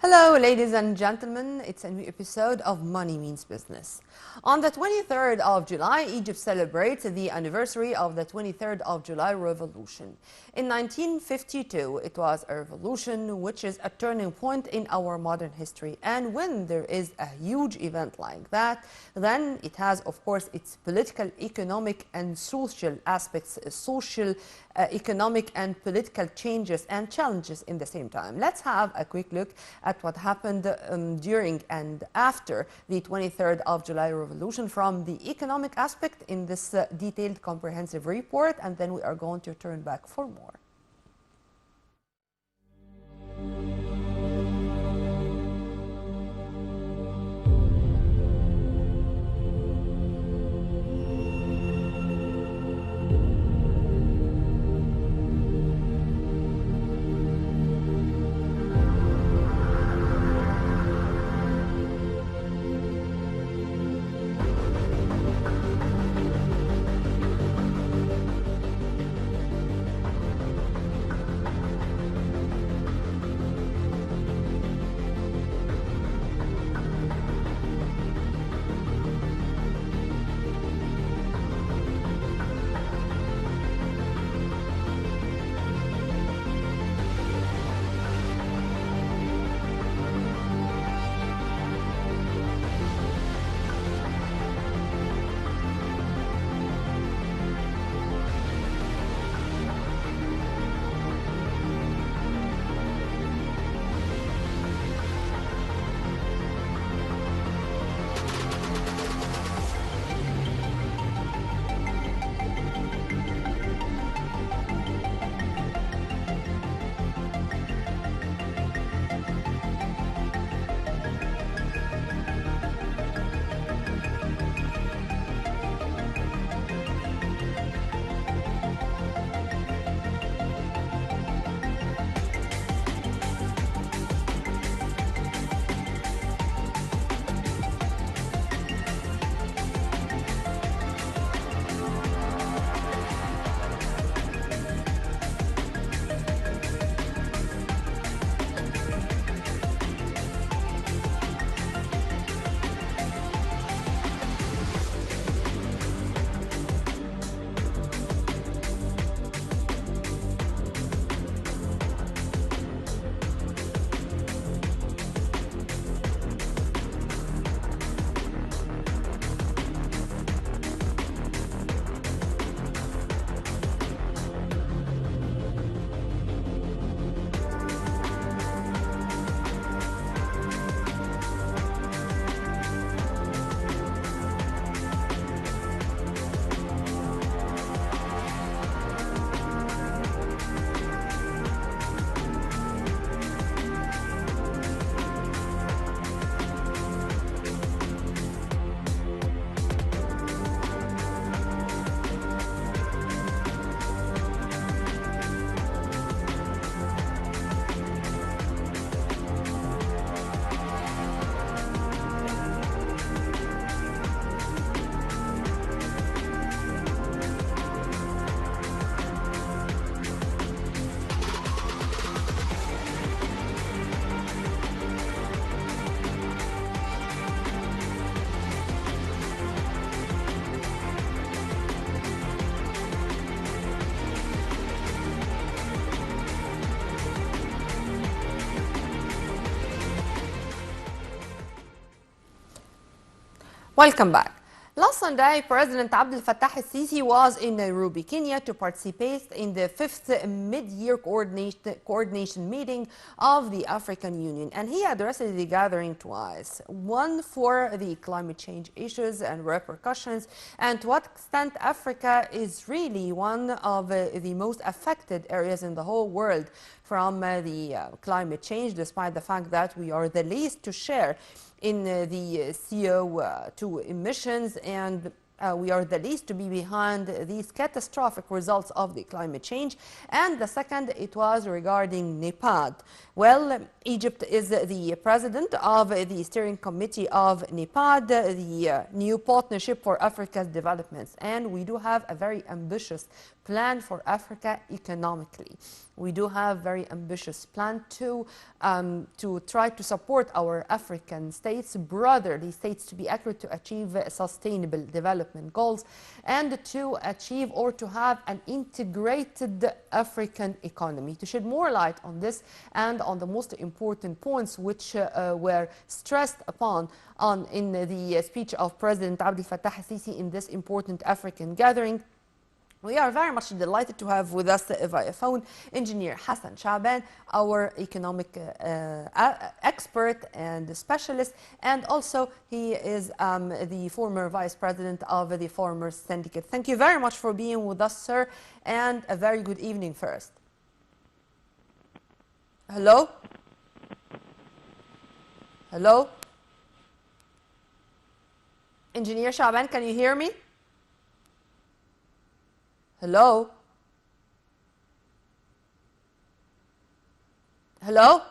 Hello, ladies and gentlemen. It's a new episode of Money Means Business. On the 23rd of July, Egypt celebrates the anniversary of the 23rd of July Revolution. In 1952, it was a revolution which is a turning point in our modern history. And when there is a huge event like that, then it has, of course, its political, economic, and social aspects, economic and political changes and challenges in the same time. Let's have a quick look at what happened during and after the 23rd of July Revolution from the economic aspect in this detailed comprehensive report, and then we are going to turn back for more. Welcome back. Last Sunday, President Abdel Fattah el-Sisi was in Nairobi, Kenya to participate in the 5th mid-year coordination meeting of the African Union, and he addressed the gathering twice, one for the climate change issues and repercussions, and to what extent Africa is really one of the most affected areas in the whole world from the climate change, despite the fact that we are the least to share in the CO2 emissions, and we are the least to be behind these catastrophic results of the climate change. And the second, it was regarding NEPAD. Well, Egypt is the president of the steering committee of NEPAD, the new partnership for Africa's developments, and we do have a very ambitious plan for Africa economically. We do have very ambitious plan to try to support our African states, brotherly states, to be accurate, to achieve sustainable development goals and to achieve or to have an integrated African economy. To shed more light on this and on the most important points which were stressed upon in the speech of President Abdel Fattah al-Sisi in this important African gathering, we are very much delighted to have with us via phone Engineer Hassan Shaaban, our economic expert and specialist, and also he is the former vice president of the Farmers Syndicate. Thank you very much for being with us, sir, and a very good evening first. Hello? Hello? Engineer Shaaban, can you hear me? Hello? Hello?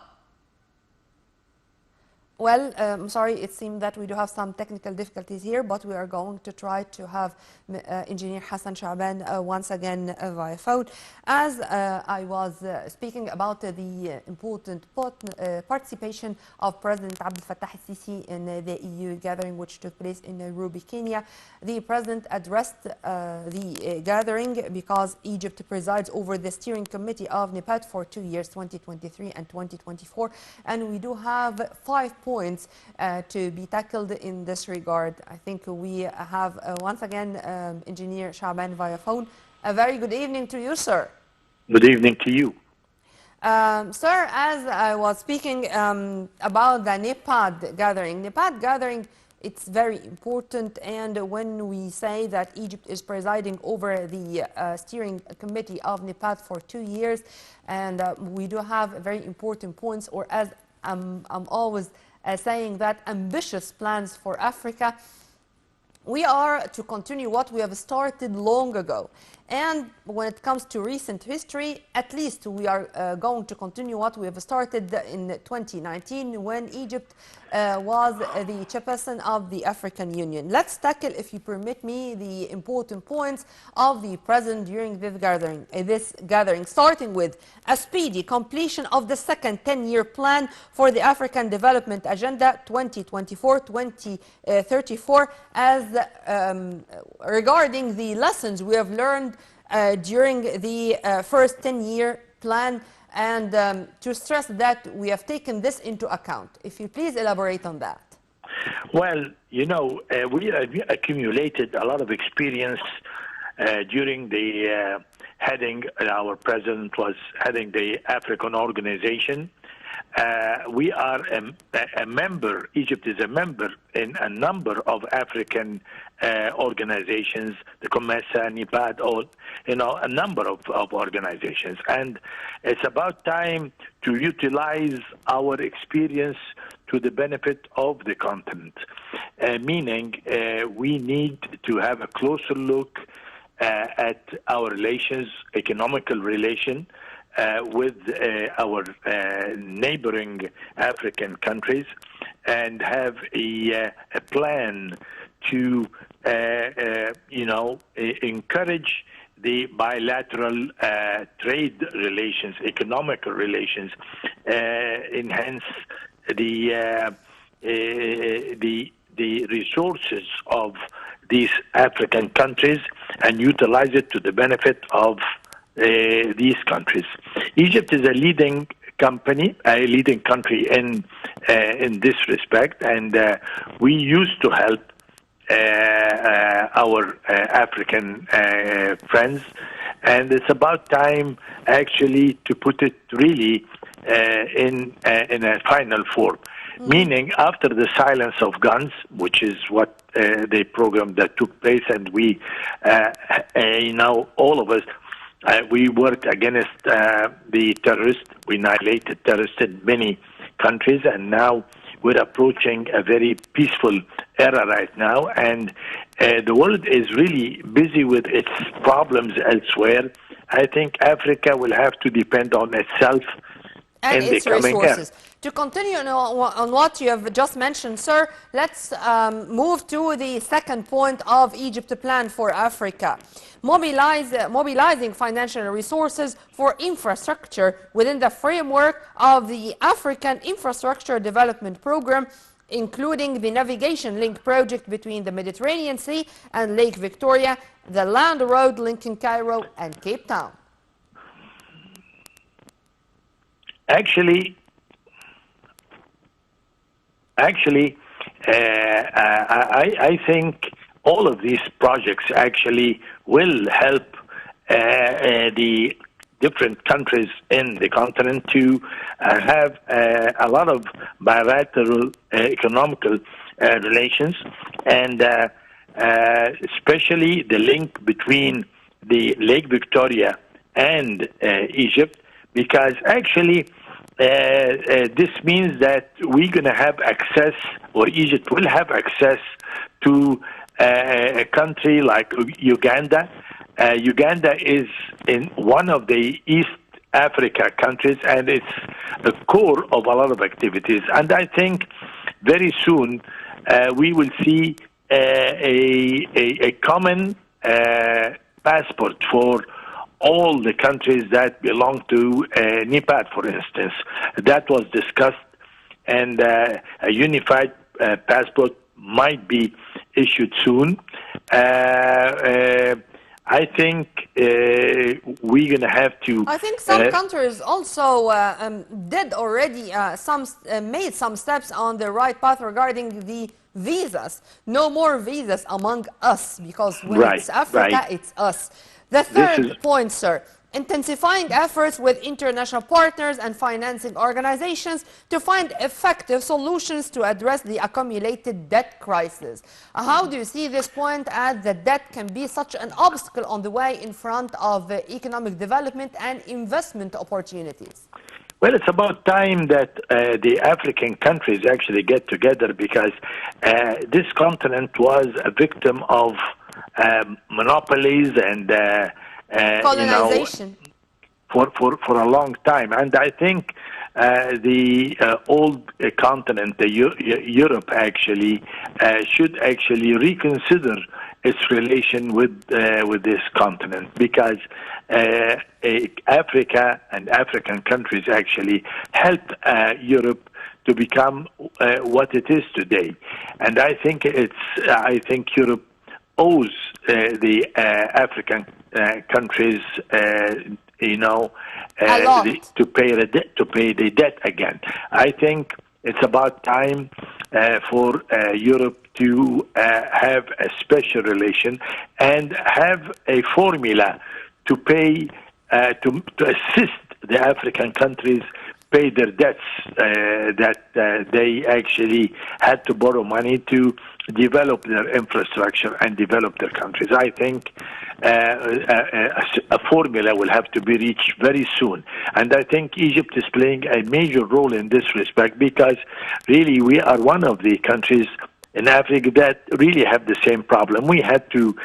Well, I'm sorry, it seems that we do have some technical difficulties here, but we are going to try to have Engineer Hassan Shaaban once again via phone. As I was speaking about the important participation of President Abdel Fattah al-Sisi in the EU gathering which took place in Nairobi, Kenya. The President addressed the gathering because Egypt presides over the steering committee of NEPAD for 2 years, 2023 and 2024, and we do have 5 points to be tackled in this regard. I think we have once again Engineer Shaaban via phone. A very good evening to you, sir. Good evening to you. Sir, as I was speaking about the NEPAD gathering, it's very important, and when we say that Egypt is presiding over the steering committee of NEPAD for 2 years, and we do have very important points, or as I'm always saying, that ambitious plans for Africa. We are to continue what we have started long ago. And when it comes to recent history, at least we are going to continue what we have started in 2019 when Egypt was the chairperson of the African Union. Let's tackle, if you permit me, the important points of the President during this gathering, starting with a speedy completion of the second 10-year plan for the African Development Agenda 2024-2034, as regarding the lessons we have learned during the first 10-year plan, and to stress that we have taken this into account. If you please elaborate on that. Well, you know, we accumulated a lot of experience during the our president was heading the African organization. We are a member, Egypt is a member in a number of African organizations, the COMESA, NEPAD, a number of organizations. And it's about time to utilize our experience to the benefit of the continent, meaning we need to have a closer look at our relations, economical relation, with our neighboring African countries, and have a plan to, encourage the bilateral trade relations, economical relations, enhance the resources of these African countries, and utilize it to the benefit of these countries. Egypt is a leading country in this respect, and we used to help our African friends, and it's about time actually to put it really in a final form. Meaning, after the silence of guns, which is what the program that took place, and we, all of us, we worked against the terrorists. We annihilated terrorists in many countries, and now we're approaching a very peaceful era right now. And the world is really busy with its problems elsewhere. I think Africa will have to depend on itself and in its the coming resources. year. To continue on what you have just mentioned, sir, let's move to the second point of Egypt Plan for Africa. Mobilizing financial resources for infrastructure within the framework of the African Infrastructure Development Program, including the navigation link project between the Mediterranean Sea and Lake Victoria, the land road linking Cairo and Cape Town. Actually, I think all of these projects actually will help the different countries in the continent to have a lot of bilateral economical relations, and especially the link between the Lake Victoria and Egypt, because actually this means that we're going to have access, or Egypt will have access to a country like Uganda. Uganda is in one of the East Africa countries, and it's the core of a lot of activities. And I think very soon we will see a common passport for all the countries that belong to NEPAD, for instance. That was discussed, and a unified passport might be issued soon. I think we're going to have to... I think some countries also did already made some steps on the right path regarding the visas. No more visas among us, because when it's Africa, it's us. The third point, sir, intensifying efforts with international partners and financing organizations to find effective solutions to address the accumulated debt crisis. How do you see this point, as the debt can be such an obstacle on the way in front of economic development and investment opportunities? Well, it's about time that the African countries actually get together, because this continent was a victim of monopolies and colonization, for a long time. And I think the old continent, Europe, actually should actually reconsider its relation with this continent, because Africa and African countries actually helped Europe to become what it is today. And I think Europe owes the African countries, to pay the debt again. I think it's about time for Europe to have a special relation and have a formula to pay to assist the African countries pay their debts that they actually had to borrow money to develop their infrastructure and develop their countries. I think a formula will have to be reached very soon. And I think Egypt is playing a major role in this respect, because really we are one of the countries in Africa that really have the same problem. We had to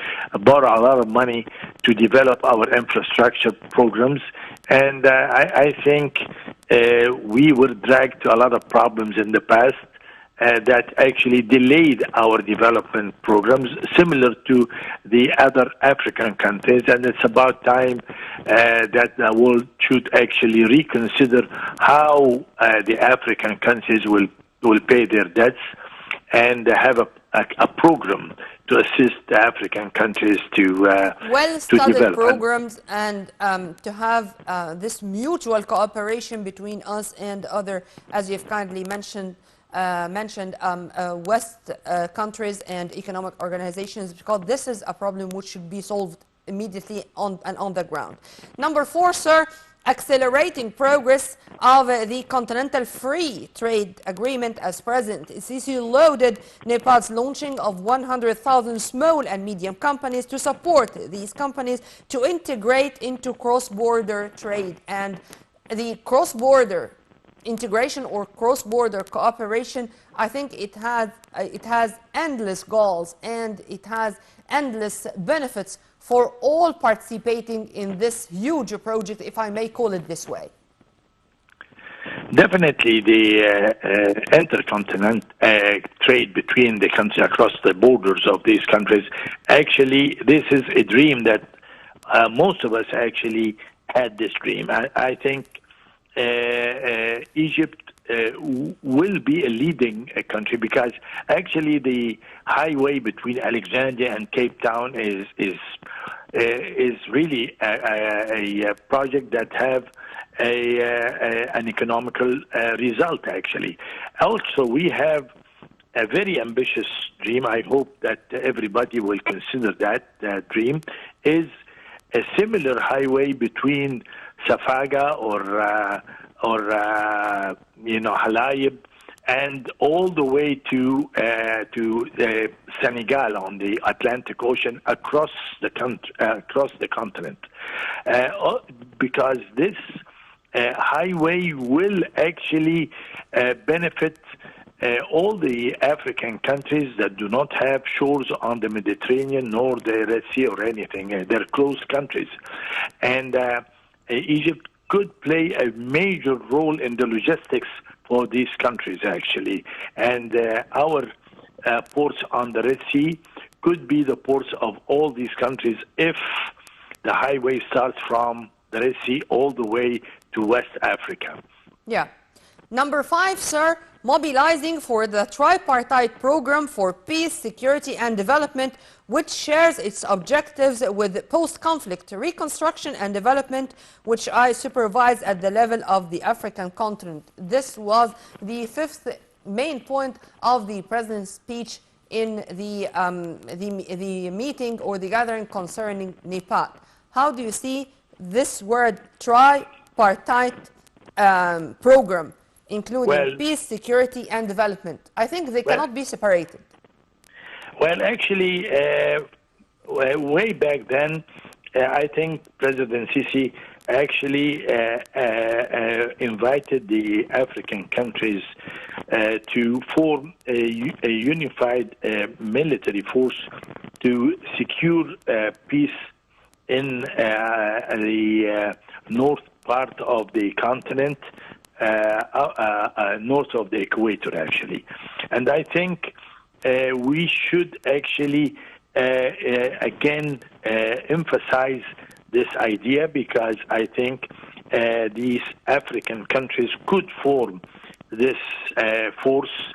borrow a lot of money to develop our infrastructure programs, and I think we were dragged to a lot of problems in the past that actually delayed our development programs, similar to the other African countries. And it's about time that the world should actually reconsider how the African countries will pay their debts, and have a program to assist the African countries to well-studied programs, and to have this mutual cooperation between us and other, as you've kindly mentioned, West countries and economic organizations, because this is a problem which should be solved immediately on the ground. Number 4, sir, accelerating progress of the Continental Free Trade Agreement, as President Sisi lauded Nepal's launching of 100,000 small and medium companies to support these companies to integrate into cross-border trade. And the cross-border integration or cross-border cooperation, I think it has endless goals, and it has endless benefits for all participating in this huge project, if I may call it this way. Definitely, the intercontinental trade between the countries across the borders of these countries. Actually, this is a dream that most of us actually had. This dream. I think Egypt will be a leading country because actually the highway between Alexandria and Cape Town is really a project that have an economical result. Actually, also we have a very ambitious dream. I hope that everybody will consider that dream is a similar highway between Safaga or Halayib, and all the way to Senegal on the Atlantic Ocean across the continent, because this highway will actually benefit all the African countries that do not have shores on the Mediterranean nor the Red Sea or anything. They're closed countries, and Egypt could play a major role in the logistics for these countries, actually. And our ports on the Red Sea could be the ports of all these countries if the highway starts from the Red Sea all the way to West Africa. Yeah. Number 5, sir, mobilizing for the tripartite program for peace, security, and development, which shares its objectives with post-conflict reconstruction and development, which I supervise at the level of the African continent. This was the 5th main point of the president's speech in the meeting or the gathering concerning Nepal. How do you see this word tripartite program, including peace, security, and development? I think they cannot be separated. Well, actually, way back then, I think President Sisi actually invited the African countries to form a unified military force to secure peace in the north part of the continent, north of the equator, actually. And I think we should actually again emphasize this idea, because I think these African countries could form this force,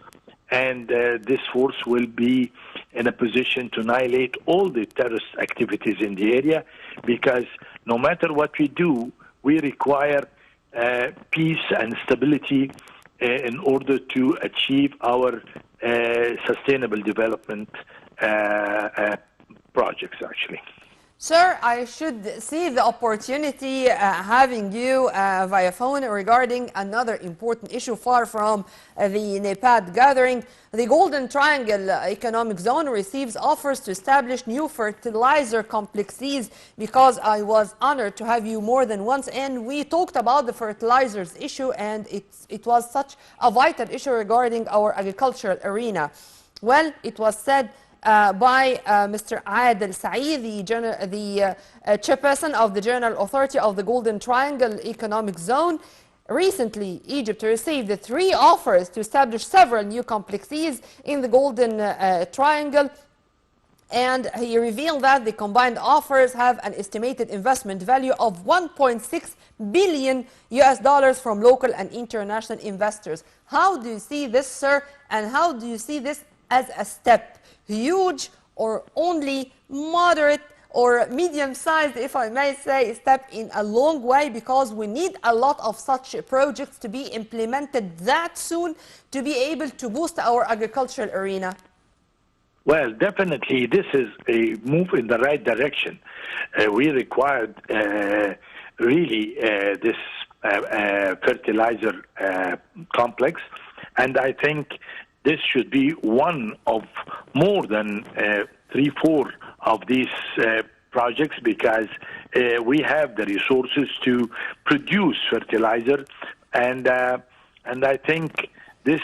and this force will be in a position to annihilate all the terrorist activities in the area, because no matter what we do, we require peace and stability in order to achieve our sustainable development projects, actually. Sir, I should see the opportunity having you via phone regarding another important issue far from the NEPAD gathering. The Golden Triangle Economic Zone receives offers to establish new fertilizer complexes, because I was honored to have you more than once, and we talked about the fertilizers issue, and it was such a vital issue regarding our agricultural arena. Well, it was said by Mr. Adel Saeed, the chairperson of the General Authority of the Golden Triangle Economic Zone. Recently, Egypt received 3 offers to establish several new complexes in the Golden Triangle, and he revealed that the combined offers have an estimated investment value of $1.6 billion from local and international investors. How do you see this, sir, and how do you see this as a step? Huge or only moderate or medium-sized, if I may say, step in a long way, because we need a lot of such projects to be implemented that soon to be able to boost our agricultural arena? Well, definitely this is a move in the right direction. We required really this fertilizer complex, and I think this should be one of more than 3-4 of these projects, because we have the resources to produce fertilizer, and I think this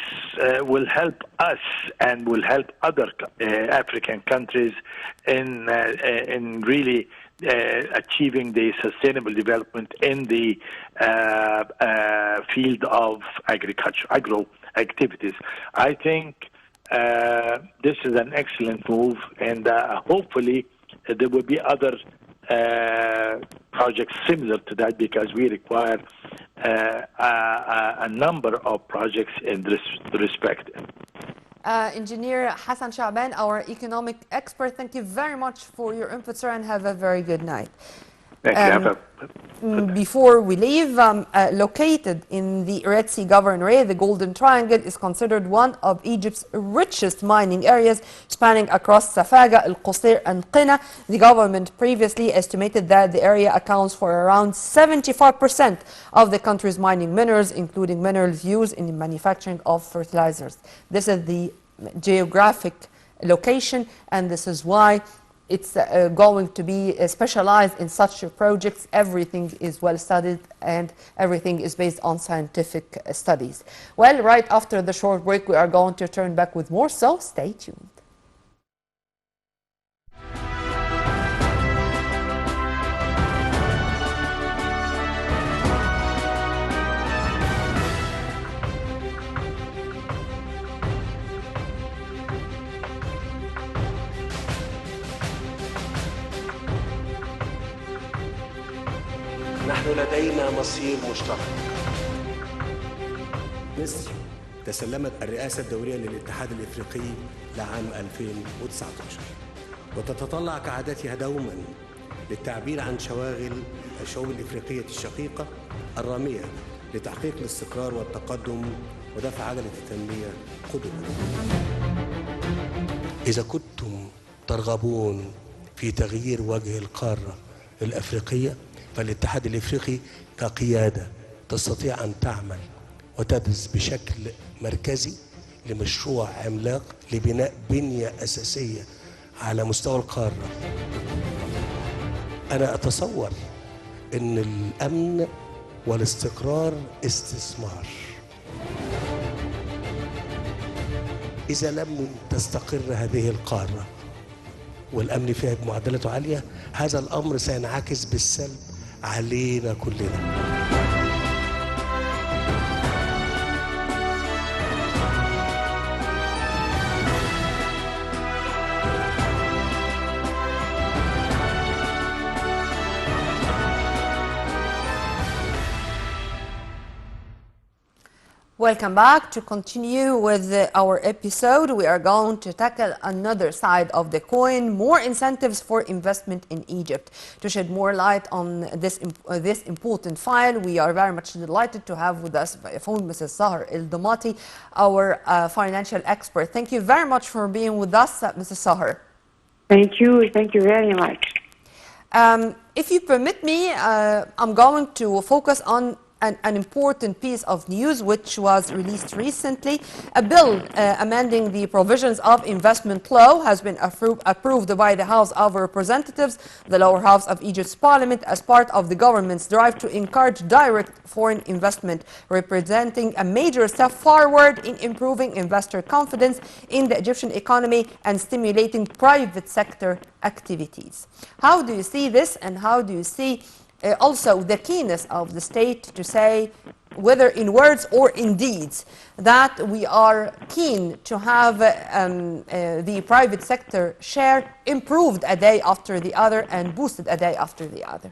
will help us and will help other African countries in really achieving the sustainable development in the field of agriculture, agro activities. I think this is an excellent move, and hopefully there will be other projects similar to that, because we require a number of projects in this respect. Engineer Hassan Sha'ban, our economic expert, thank you very much for your input, sir, and have a very good night. Thank you. Before we leave, located in the Red Sea Governorate, the Golden Triangle is considered one of Egypt's richest mining areas, spanning across Safaga, Al Qusayr, and Qina. The government previously estimated that the area accounts for around 75% of the country's mining minerals, including minerals used in the manufacturing of fertilizers. This is the geographic location, and this is why it's going to be specialized in such projects. Everything is well studied and everything is based on scientific studies. Well, right after the short break, we are going to turn back with more, so stay tuned. نحن لدينا مصير مشترك. مصر تسلمت الرئاسة الدورية للاتحاد الإفريقي لعام 2019 وتتطلع كعادتها دوما للتعبير عن شواغل الشعوب الإفريقية الشقيقة الرامية لتحقيق الاستقرار والتقدم ودفع عجلة التنمية قدما. إذا كنتم ترغبون في تغيير وجه القارة الأفريقية، فالاتحاد الإفريقي كقيادة تستطيع أن تعمل وتدرس بشكل مركزي لمشروع عملاق لبناء بنية أساسية على مستوى القارة. أنا أتصور أن الأمن والاستقرار استثمار. إذا لم تستقر هذه القارة والأمن فيها بمعدلاته عالية، هذا الأمر سينعكس بالسلب علينا كلنا. Welcome back. To continue with our episode, we are going to tackle another side of the coin, more incentives for investment in Egypt. To shed more light on this important file, we are very much delighted to have with us by phone Mrs. Sahar El-Damati, our financial expert. Thank you very much for being with us, Mrs. Sahar. Thank you very much. If you permit me, I'm going to focus on an important piece of news which was released recently. A bill amending the provisions of investment law has been approved by the House of Representatives, the lower house of Egypt's parliament, as part of the government's drive to encourage direct foreign investment, representing a major step forward in improving investor confidence in the Egyptian economy and stimulating private sector activities. How do you see this, and how do you see also the keenness of the state to say, whether in words or in deeds, that we are keen to have the private sector share improved a day after the other and boosted a day after the other?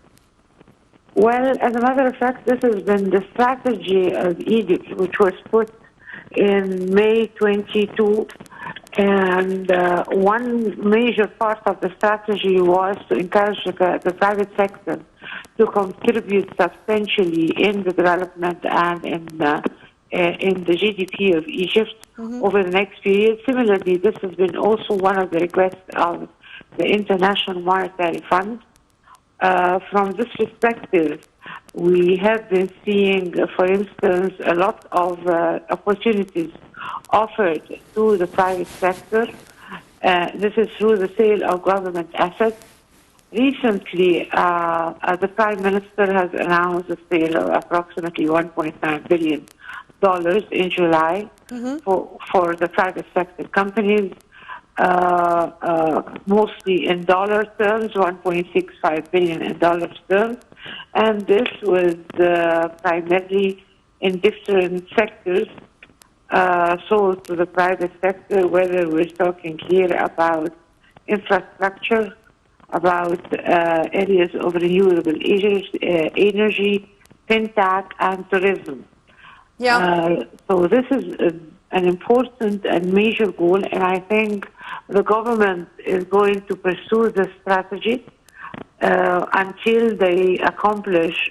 Well, as a matter of fact, this has been the strategy of Egypt, which was put in May 22, and one major part of the strategy was to encourage the private sector to contribute substantially in the development and in the GDP of Egypt over the next period. Similarly, this has been also one of the requests of the International Monetary Fund. From this perspective, we have been seeing, for instance, a lot of opportunities offered to the private sector. This is through the sale of government assets. Recently, the Prime Minister has announced a sale of approximately $1.9 billion in July for the private sector companies. mostly in dollar terms, 1.65 billion in dollar terms, and this was primarily in different sectors sold to the private sector, whether we're talking here about infrastructure, about areas of renewable energy, fintech, and tourism. Yeah. So this is an important and major goal, and I think the government is going to pursue this strategy until they accomplish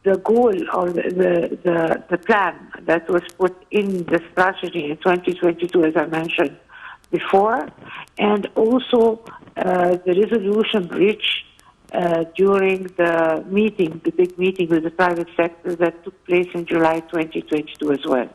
the goal or the plan that was put in the strategy in 2022, as I mentioned before, and also the resolution reached during the meeting, the big meeting with the private sector that took place in July 2022 as well.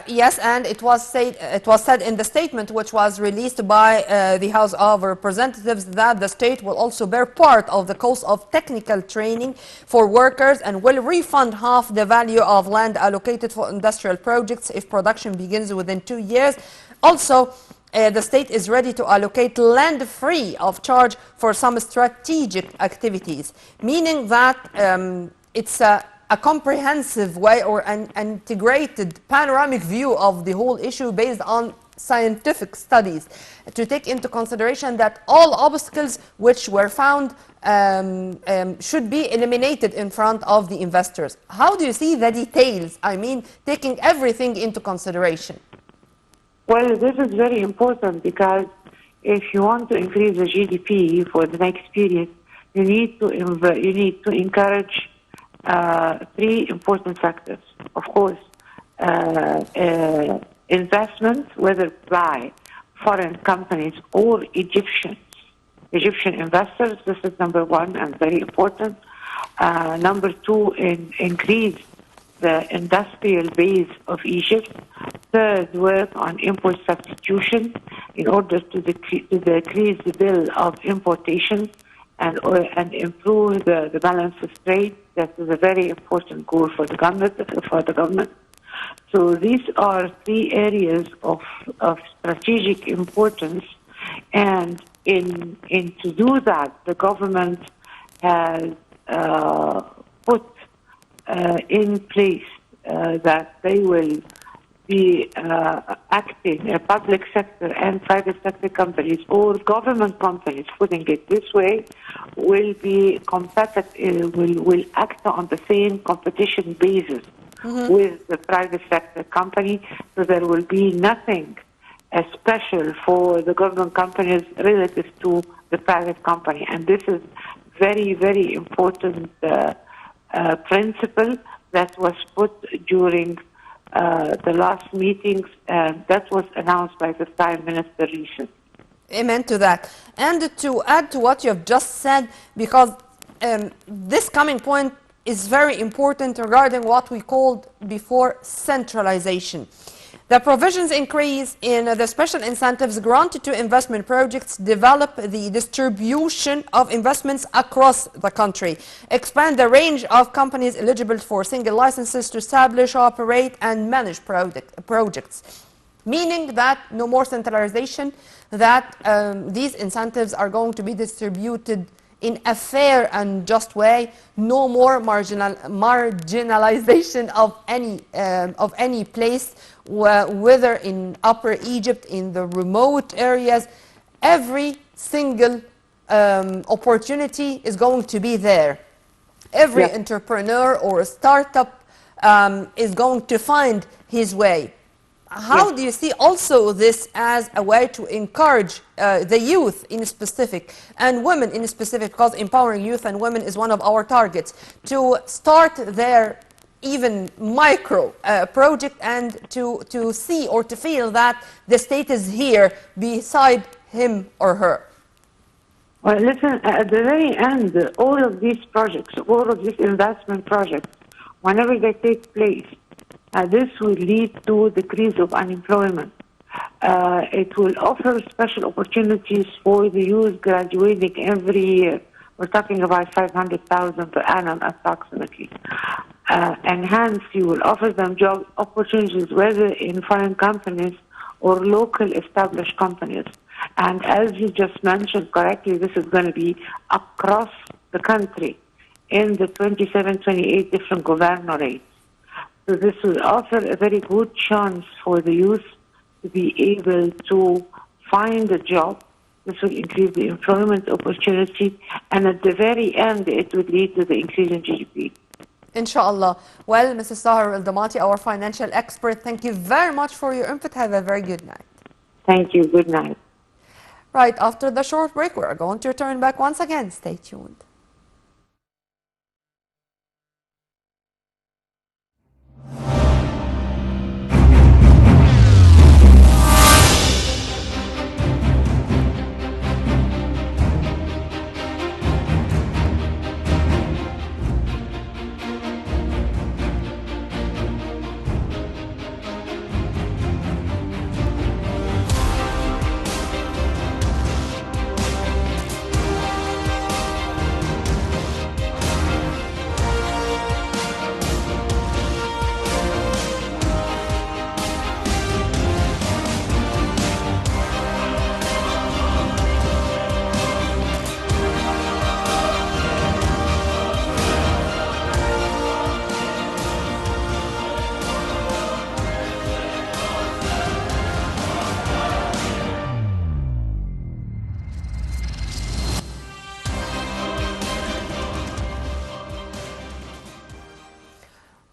Yes, and it was said in the statement which was released by the House of Representatives that the state will also bear part of the cost of technical training for workers and will refund half the value of land allocated for industrial projects if production begins within 2 years. Also, the state is ready to allocate land free of charge for some strategic activities, meaning that it's a comprehensive way or an integrated panoramic view of the whole issue based on scientific studies to take into consideration that all obstacles which were found should be eliminated in front of the investors. How do you see the details? I mean, taking everything into consideration. Well, this is very important because if you want to increase the GDP for the next period, you need to encourage three important factors. Of course, investment, whether by foreign companies or Egyptian investors. This is number one and very important. Number two, increase the industrial base of Egypt. Third, work on import substitution in order to decrease the bill of importation and improve the balance of trade. That is a very important goal for the government. So these are three areas of strategic importance, and to do that, the government has put in place that they will be acting, public sector and private sector companies or government companies, putting it this way, will be competitive, will act on the same competition basis with the private sector company. So there will be nothing special for the government companies relative to the private company. And this is very, very important principle that was put during the last meetings, and that was announced by the Prime Minister recently. Amen to that. And to add to what you have just said, because this coming point is very important regarding what we called before centralization. The provisions increase in the special incentives granted to investment projects, develop the distribution of investments across the country, expand the range of companies eligible for single licenses to establish, operate, and manage projects. Meaning that no more centralization, that these incentives are going to be distributed in a fair and just way, no more marginalization of any place, whether in Upper Egypt, in the remote areas. Every single opportunity is going to be there. Every entrepreneur or startup is going to find his way. How do you see also this as a way to encourage the youth in specific and women in specific, because empowering youth and women is one of our targets, to start their even micro project and to see or to feel that the state is here beside him or her? Well, listen, at the very end, all of these projects, all of these investment projects, whenever they take place, this will lead to decrease of unemployment. It will offer special opportunities for the youth graduating every year. We're talking about 500,000 per annum approximately. And hence, you will offer them job opportunities, whether in foreign companies or local established companies. And as you just mentioned correctly, this is going to be across the country in the 27, 28 different governorates. So this will offer a very good chance for the youth to be able to find a job. This will increase the employment opportunity, and at the very end, it would lead to the increase in GDP. Inshallah. Well, Mrs. Sahar Al-Damati, our financial expert, thank you very much for your input. Have a very good night. Thank you. Good night. Right, after the short break, we're going to return back once again. Stay tuned.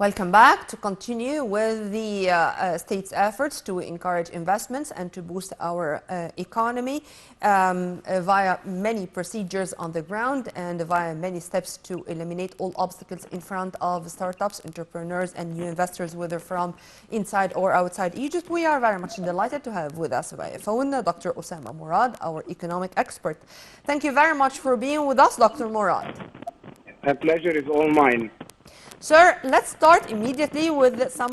Welcome back to continue with the state's efforts to encourage investments and to boost our economy via many procedures on the ground and via many steps to eliminate all obstacles in front of startups, entrepreneurs, and new investors, whether from inside or outside Egypt. We are very much delighted to have with us via phone Dr. Osama Murad, our economic expert. Thank you very much for being with us, Dr. Murad. A pleasure is all mine. Sir, let's start immediately with some,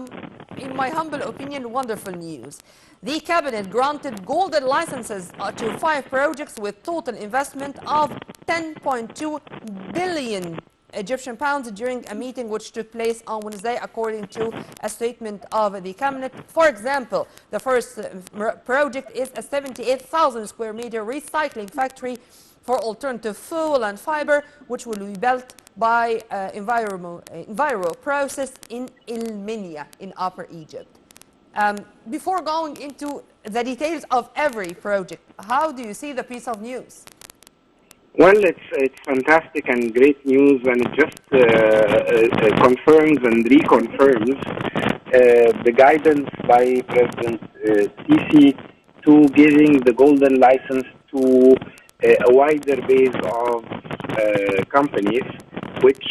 in my humble opinion, wonderful news. The cabinet granted golden licenses to 5 projects with total investment of 10.2 billion Egyptian pounds during a meeting which took place on Wednesday, according to a statement of the cabinet. For example, the first project is a 78,000 square meter recycling factory for alternative fuel and fiber, which will be built by Enviro Process in El Minya in Upper Egypt. Before going into the details of every project, how do you see the piece of news? Well, it's fantastic and great news, and it just confirms and reconfirms the guidance by President Sisi to giving the golden license to a wider base of companies, which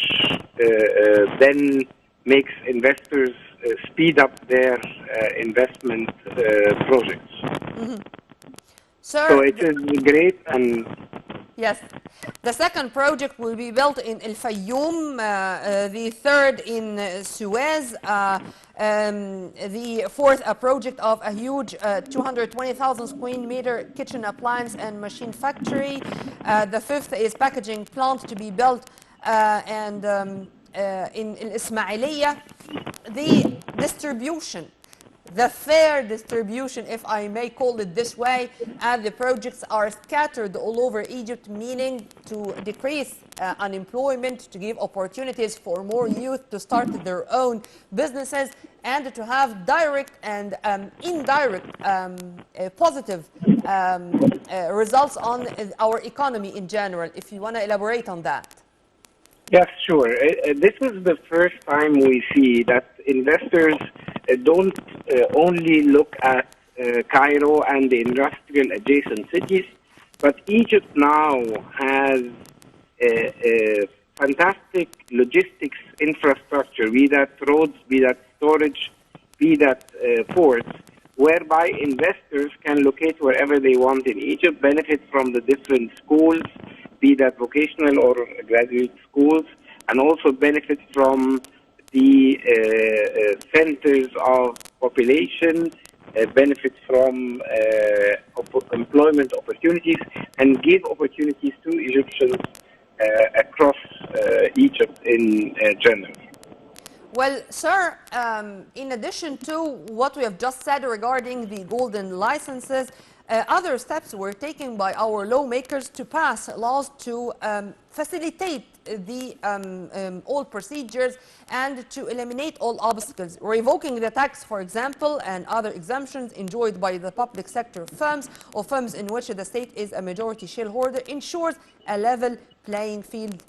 then makes investors speed up their investment projects. Mm-hmm. Sir, so it is great. And yes, the second project will be built in El Fayoum, the third in Suez, the fourth a project of a huge 220,000 square meter kitchen appliance and machine factory. The fifth is packaging plant to be built in Ismailiyah. The distribution, the fair distribution, if I may call it this way, as the projects are scattered all over Egypt, meaning to decrease unemployment, to give opportunities for more youth to start their own businesses, and to have direct and indirect positive results on our economy in general. If you want to elaborate on that. Yes, sure. This is the first time we see that investors don't only look at Cairo and the industrial adjacent cities, but Egypt now has a fantastic logistics infrastructure, be that roads, be that storage, be that ports, whereby investors can locate wherever they want in Egypt, benefit from the different schools, be that vocational or graduate schools, and also benefit from the centers of population, benefit from employment opportunities, and give opportunities to Egyptians across Egypt in general. Well, sir, in addition to what we have just said regarding the golden licenses, other steps were taken by our lawmakers to pass laws to facilitate the all procedures and to eliminate all obstacles. Revoking the tax, for example, and other exemptions enjoyed by the public sector firms or firms in which the state is a majority shareholder ensures a level playing field.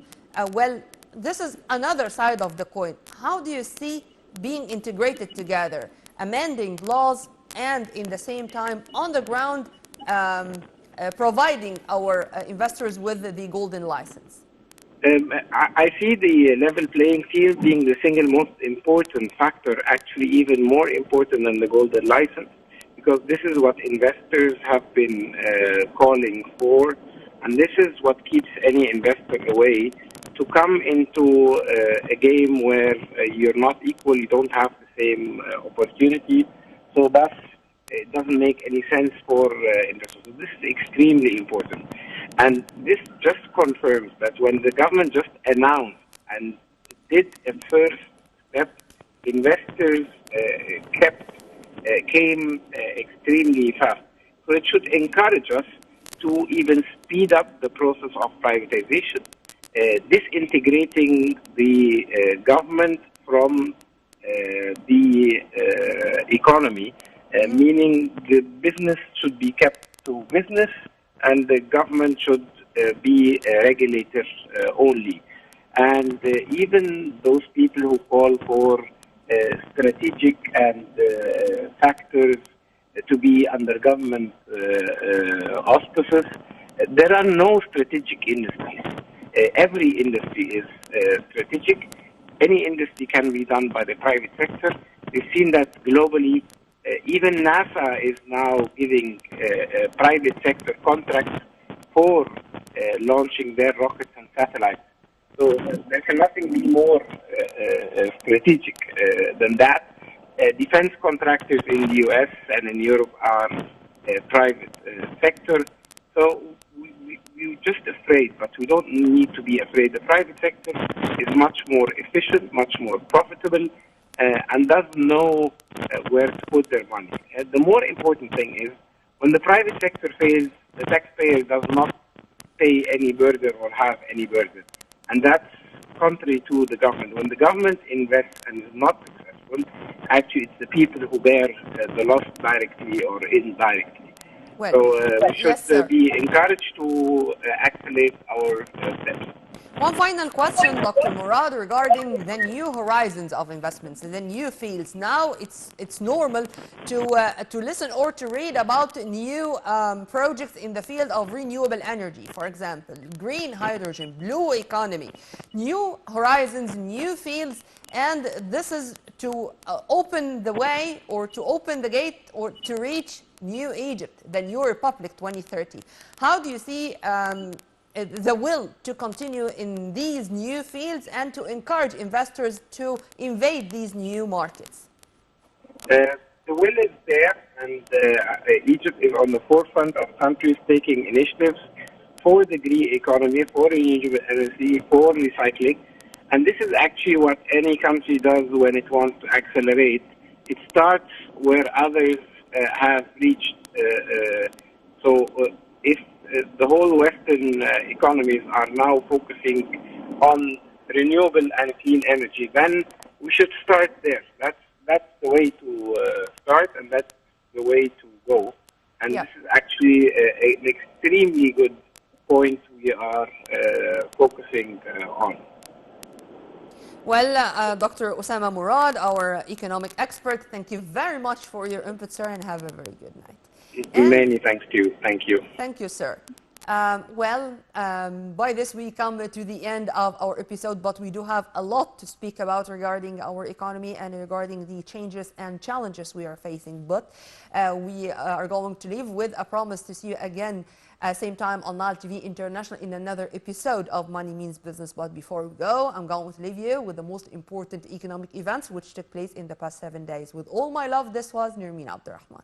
Well, this is another side of the coin. How do you see being integrated together, amending laws and in the same time on the ground providing our investors with the golden license? I see the level playing field being the single most important factor, actually even more important than the golden license, because this is what investors have been calling for, and this is what keeps any investor away to come into a game where you're not equal, you don't have the same opportunity, so thus it doesn't make any sense for investors. So this is extremely important. And this just confirms that when the government just announced and did a first step, investors came extremely fast. So it should encourage us to even speed up the process of privatization, disintegrating the government from the economy, meaning the business should be kept to business and the government should be a regulator only. And even those people who call for strategic and factors to be under government auspices, there are no strategic industries. Every industry is strategic. Any industry can be done by the private sector. We've seen that globally. Even NASA is now giving private sector contracts for launching their rockets and satellites. So there can nothing be more strategic than that. Defense contractors in the US and in Europe are private sector. So we're just afraid, but we don't need to be afraid. The private sector is much more efficient, much more profitable, and does know where to put their money. The more important thing is, when the private sector fails, the taxpayer does not pay any burden or have any burden. And that's contrary to the government. When the government invests and is not successful, actually it's the people who bear the loss directly or indirectly. Well, so we should yes, be encouraged to accelerate our steps. One final question, Dr. Murad, regarding the new horizons of investments, the new fields. Now it's normal to listen or to read about new projects in the field of renewable energy, for example, green hydrogen, blue economy, new horizons, new fields, and this is to open the way or to open the gate or to reach New Egypt, the new Republic 2030. How do you see the will to continue in these new fields and to encourage investors to invade these new markets? The will is there, and Egypt is on the forefront of countries taking initiatives for the green economy, for renewable energy, for recycling. And this is actually what any country does when it wants to accelerate. It starts where others have reached. If the whole Western economies are now focusing on renewable and clean energy, then we should start there. That's the way to start, and that's the way to go. And this is actually an extremely good point we are focusing on. Well, Dr. Osama Murad, our economic expert, thank you very much for your input, sir, and have a very good night. Many thanks to you. Thank you. Thank you, sir. By this we come to the end of our episode, but we do have a lot to speak about regarding our economy and regarding the changes and challenges we are facing. But we are going to leave with a promise to see you again same time on Nile TV International in another episode of Money Means Business. But before we go, I'm going to leave you with the most important economic events which took place in the past 7 days. With all my love, this was Nirmeen Abdurrahman.